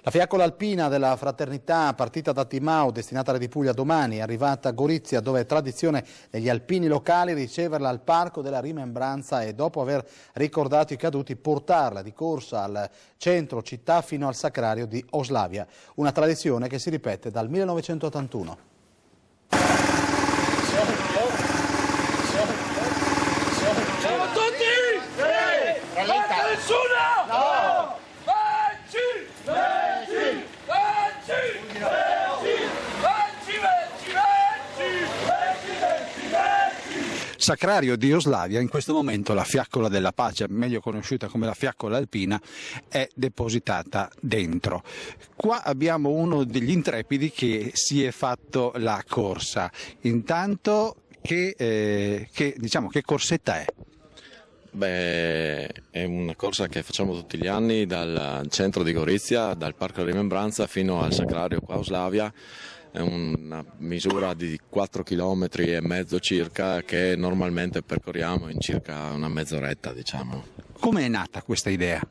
La fiaccola alpina della Fraternità, partita da Timau, destinata di Puglia domani, è arrivata a Gorizia, dove è tradizione degli alpini locali riceverla al Parco della Rimembranza e, dopo aver ricordato i caduti, portarla di corsa al centro città fino al sacrario di Oslavia. Una tradizione che si ripete dal 1981. Ciao a tutti! Manca nessuno! No! Venci! Venci! Venci! Venci! Venci! Venci! Sacrario di Oslavia, in questo momento la fiaccola della pace, meglio conosciuta come la fiaccola alpina, è depositata dentro. Qua abbiamo uno degli intrepidi che si è fatto la corsa. Intanto che corsetta è? Beh, è una corsa che facciamo tutti gli anni dal centro di Gorizia, dal Parco della Rimembranza fino al Sacrario qua a Oslavia. È una misura di 4,5 km circa che normalmente percorriamo in circa una mezz'oretta, diciamo. Come è nata questa idea?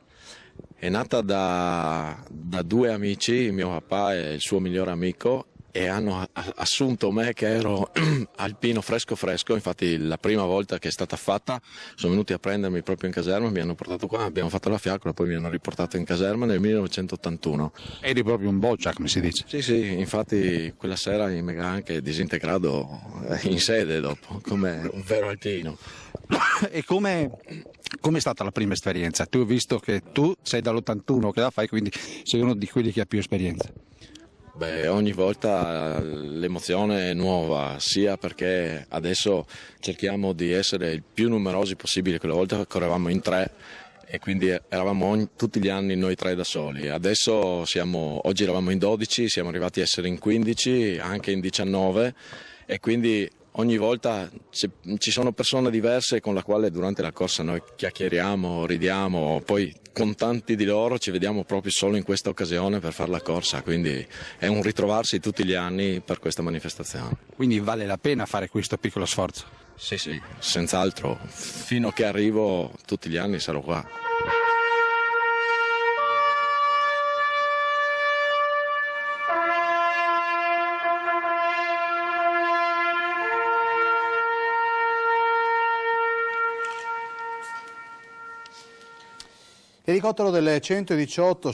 È nata da due amici, mio papà e il suo migliore amico, e hanno assunto me che ero alpino fresco, infatti la prima volta che è stata fatta sono venuti a prendermi proprio in caserma, mi hanno portato qua, abbiamo fatto la fiaccola, poi mi hanno riportato in caserma nel 1981. Eri proprio un boccia, come si dice. Sì, infatti quella sera mi ha anche disintegrato in sede dopo, come un vero alpino. E come è stata la prima esperienza? Tu hai visto che tu sei dall'81 che la fai, quindi sei uno di quelli che ha più esperienza. Beh, ogni volta l'emozione è nuova, sia perché adesso cerchiamo di essere il più numerosi possibile. Quella volta correvamo in 3 e quindi eravamo tutti gli anni noi 3 da soli. Adesso oggi eravamo in 12, siamo arrivati a essere in 15, anche in 19, e quindi ogni volta ci sono persone diverse con le quali durante la corsa noi chiacchieriamo, ridiamo, poi con tanti di loro ci vediamo proprio solo in questa occasione per fare la corsa, quindi è un ritrovarsi tutti gli anni per questa manifestazione. Quindi vale la pena fare questo piccolo sforzo? Sì, senz'altro, fino a che arrivo tutti gli anni sarò qua. L'elicottero del 118